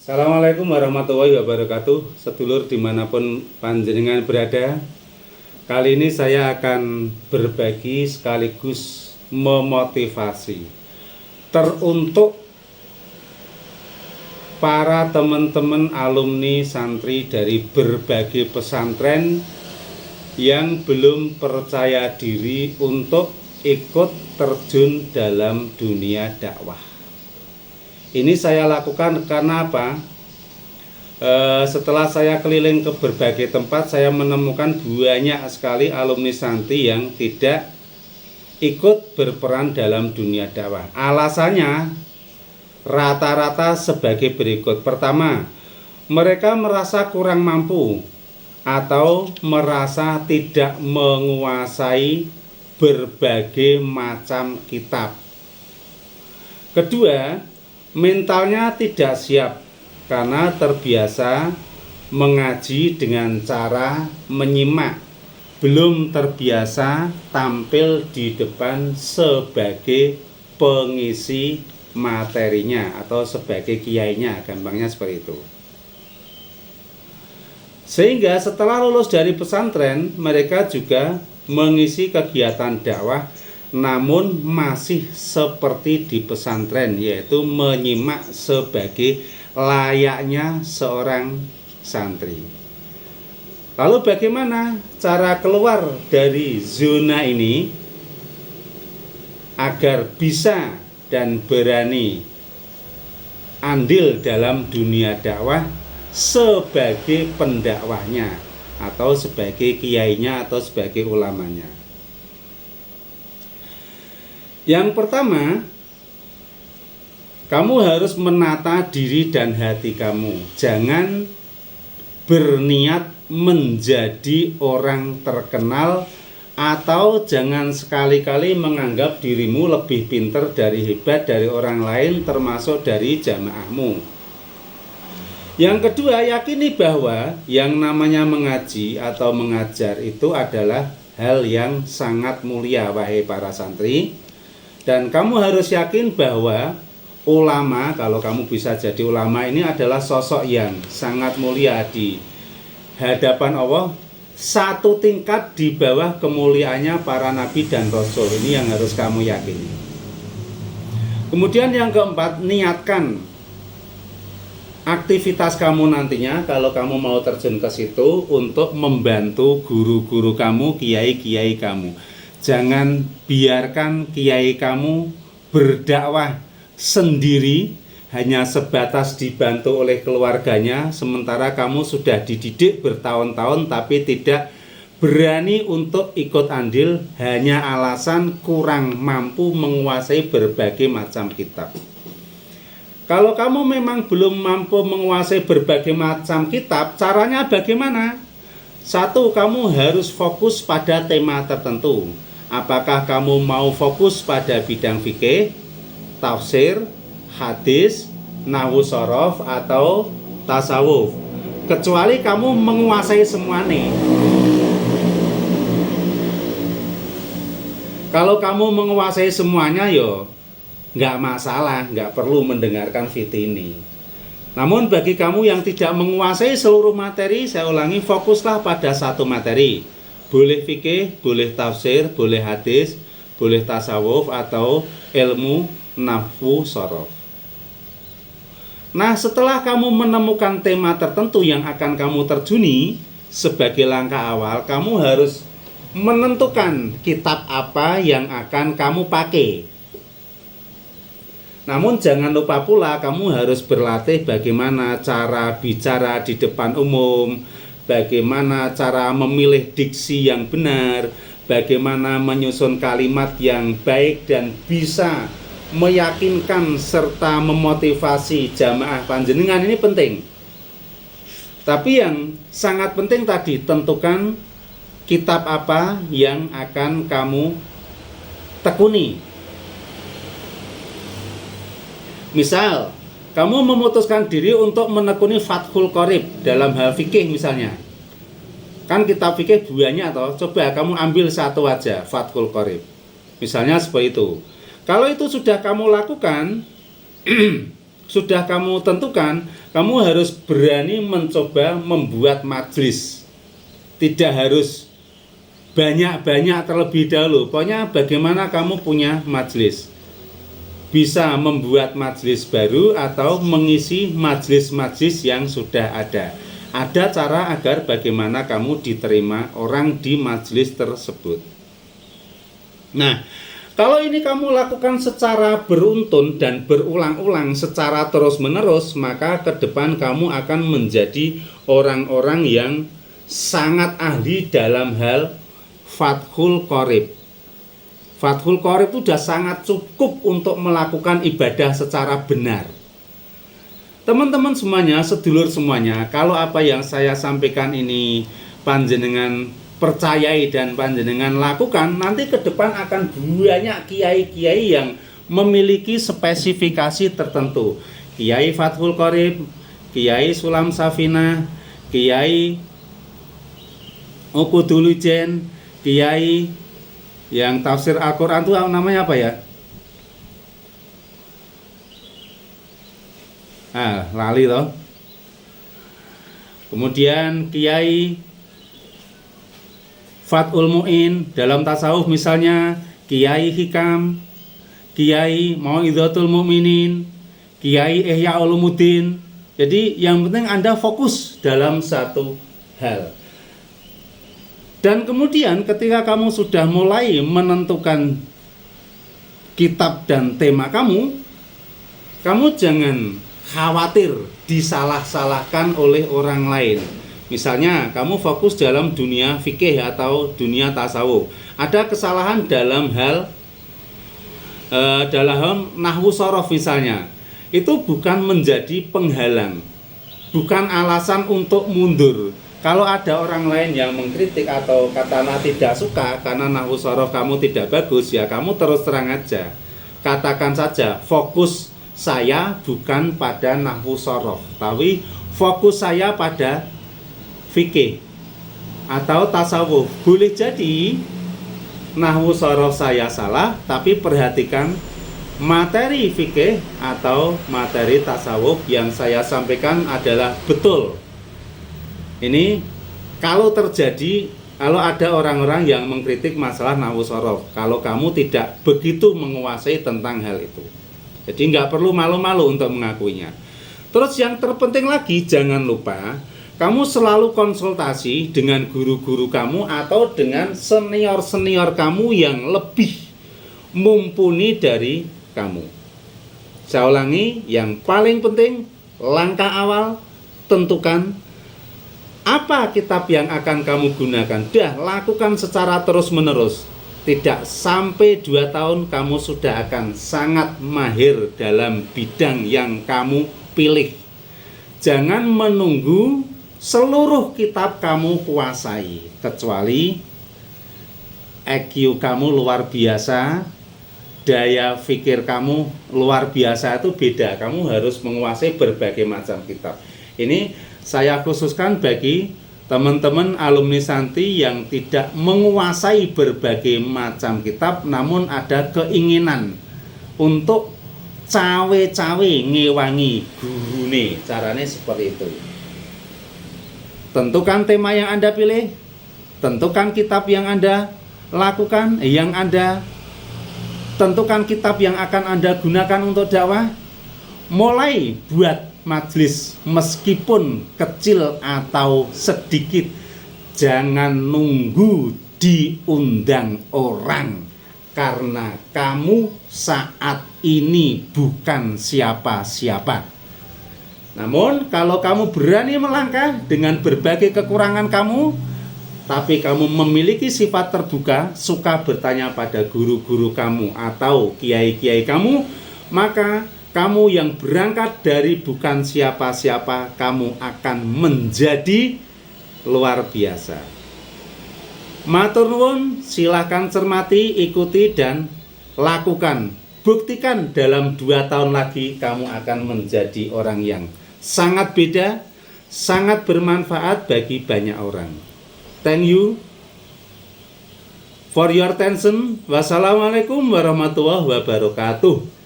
Assalamualaikum warahmatullahi wabarakatuh. Sedulur dimanapun panjenengan berada, kali ini saya akan berbagi sekaligus memotivasi teruntuk para teman-teman alumni santri dari berbagai pesantren yang belum percaya diri untuk ikut terjun dalam dunia dakwah. Ini saya lakukan karena apa? Setelah saya keliling ke berbagai tempat, saya menemukan banyak sekali alumni santri yang tidak ikut berperan dalam dunia dakwah. Alasannya rata-rata sebagai berikut. Pertama, mereka merasa kurang mampu atau merasa tidak menguasai berbagai macam kitab. Kedua, mentalnya tidak siap karena terbiasa mengaji dengan cara menyimak, belum terbiasa tampil di depan sebagai pengisi materinya atau sebagai kiainya, gampangnya seperti itu. Sehingga setelah lulus dari pesantren, mereka juga mengisi kegiatan dakwah namun masih seperti di pesantren, yaitu menyimak sebagai layaknya seorang santri. Lalu bagaimana cara keluar dari zona ini agar bisa dan berani andil dalam dunia dakwah sebagai pendakwahnya atau sebagai kiainya atau sebagai ulamanya? Yang pertama, kamu harus menata diri dan hati kamu. Jangan berniat menjadi orang terkenal atau jangan sekali-kali menganggap dirimu lebih pintar dari hebat dari orang lain, termasuk dari jamaahmu. Yang kedua, yakini bahwa yang namanya mengaji atau mengajar itu adalah hal yang sangat mulia, wahai para santri. Dan kamu harus yakin bahwa ulama, kalau kamu bisa jadi ulama, ini adalah sosok yang sangat mulia di hadapan Allah, satu tingkat di bawah kemuliaannya para nabi dan rasul. Ini yang harus kamu yakini. Kemudian yang keempat, niatkan aktivitas kamu nantinya kalau kamu mau terjun ke situ untuk membantu guru-guru kamu, kiai-kiai kamu. Jangan biarkan kiai kamu berdakwah sendiri hanya sebatas dibantu oleh keluarganya, sementara kamu sudah dididik bertahun-tahun tapi tidak berani untuk ikut andil hanya alasan kurang mampu menguasai berbagai macam kitab. Kalau kamu memang belum mampu menguasai berbagai macam kitab, caranya bagaimana? Satu, kamu harus fokus pada tema tertentu. Apakah kamu mau fokus pada bidang fikih, tafsir, hadis, nahwu shorof, atau tasawuf? Kecuali kamu menguasai semuanya. Kalau kamu menguasai semuanya, yo nggak masalah, nggak perlu mendengarkan VT ini. Namun bagi kamu yang tidak menguasai seluruh materi, saya ulangi, fokuslah pada satu materi. Boleh fikih, boleh tafsir, boleh hadis, boleh tasawuf, atau ilmu nahwu shorof. Nah, setelah kamu menemukan tema tertentu yang akan kamu terjuni, sebagai langkah awal, kamu harus menentukan kitab apa yang akan kamu pakai. Namun jangan lupa pula kamu harus berlatih bagaimana cara bicara di depan umum, bagaimana cara memilih diksi yang benar, bagaimana menyusun kalimat yang baik dan bisa meyakinkan serta memotivasi jamaah panjenengan. Ini penting. Tapi yang sangat penting tadi, tentukan kitab apa yang akan kamu tekuni. Misal, kamu memutuskan diri untuk menekuni Fathul Qorib dalam hal fikih misalnya. Kan kitab fikih banyak toh. Coba kamu ambil satu aja, Fathul Qorib. Misalnya seperti itu. Kalau itu sudah kamu lakukan, sudah kamu tentukan, Kamu harus berani mencoba membuat majelis. Tidak harus banyak-banyak terlebih dahulu. Pokoknya bagaimana kamu punya majelis. Bisa membuat majelis baru atau mengisi majelis-majelis yang sudah ada. Ada cara agar bagaimana kamu diterima orang di majelis tersebut. Nah, kalau ini kamu lakukan secara beruntun dan berulang-ulang secara terus-menerus, maka ke depan kamu akan menjadi orang-orang yang sangat ahli dalam hal Fathul Qorib. Fathul Qorib itu sudah sangat cukup untuk melakukan ibadah secara benar. Teman-teman semuanya, sedulur semuanya, kalau apa yang saya sampaikan ini panjenengan percayai dan panjenengan lakukan, nanti ke depan akan banyak kiai-kiai yang memiliki spesifikasi tertentu. Kiai Fathul Qorib, Kiai Sulam Safinah, Kiai Ukudulujen, Kiai yang tafsir Al-Quran itu namanya apa ya? Lali loh. Kemudian Kiai Fathul Mu'in dalam tasawuf, misalnya Kiai Hikam, Kiai Mau'izatul Mu'minin, Kiai Ihya Ulumuddin. Jadi yang penting Anda fokus dalam satu hal. Dan kemudian ketika kamu sudah mulai menentukan kitab dan tema kamu jangan khawatir disalah-salahkan oleh orang lain. Misalnya kamu fokus dalam dunia fikih atau dunia tasawuf, ada kesalahan dalam hal dalam nahwu sorof misalnya, itu bukan menjadi penghalang, bukan alasan untuk mundur. Kalau ada orang lain yang mengkritik atau katakanlah tidak suka karena nahwu sorof kamu tidak bagus, ya kamu terus terang aja, katakan saja, fokus saya bukan pada nahwu sorof, tapi fokus saya pada fikih atau tasawuf. Boleh jadi nahwu sorof saya salah, tapi perhatikan materi fikih atau materi tasawuf yang saya sampaikan adalah betul. Ini kalau terjadi, kalau ada orang-orang yang mengkritik masalah nahwu sorof, kalau kamu tidak begitu menguasai tentang hal itu, jadi nggak perlu malu-malu untuk mengakuinya. Terus yang terpenting lagi, jangan lupa kamu selalu konsultasi dengan guru-guru kamu atau dengan senior-senior kamu yang lebih mumpuni dari kamu. Saya ulangi, yang paling penting, langkah awal, tentukan apa kitab yang akan kamu gunakan. Lakukan secara terus-menerus. Tidak sampai 2 tahun kamu sudah akan sangat mahir dalam bidang yang kamu pilih. Jangan menunggu seluruh kitab kamu kuasai, kecuali IQ kamu luar biasa, daya pikir kamu luar biasa, itu beda. Kamu harus menguasai berbagai macam kitab. Ini saya khususkan bagi teman-teman alumni Santi yang tidak menguasai berbagai macam kitab, namun ada keinginan untuk cawe-cawe ngewangi gurune. Caranya seperti itu. Tentukan tema yang Anda pilih, tentukan kitab yang Anda lakukan, yang Anda tentukan kitab yang akan Anda gunakan untuk dakwah. Mulai buat majelis meskipun kecil atau sedikit. Jangan nunggu diundang orang, karena kamu saat ini bukan siapa-siapa. Namun kalau kamu berani melangkah dengan berbagai kekurangan kamu, tapi kamu memiliki sifat terbuka, suka bertanya pada guru-guru kamu atau kiai-kiai kamu, maka kamu yang berangkat dari bukan siapa-siapa, kamu akan menjadi luar biasa. Matur nuwun, silahkan cermati, ikuti, dan lakukan. Buktikan dalam 2 tahun lagi kamu akan menjadi orang yang sangat beda, sangat bermanfaat bagi banyak orang. Thank you for your attention. Wassalamualaikum warahmatullahi wabarakatuh.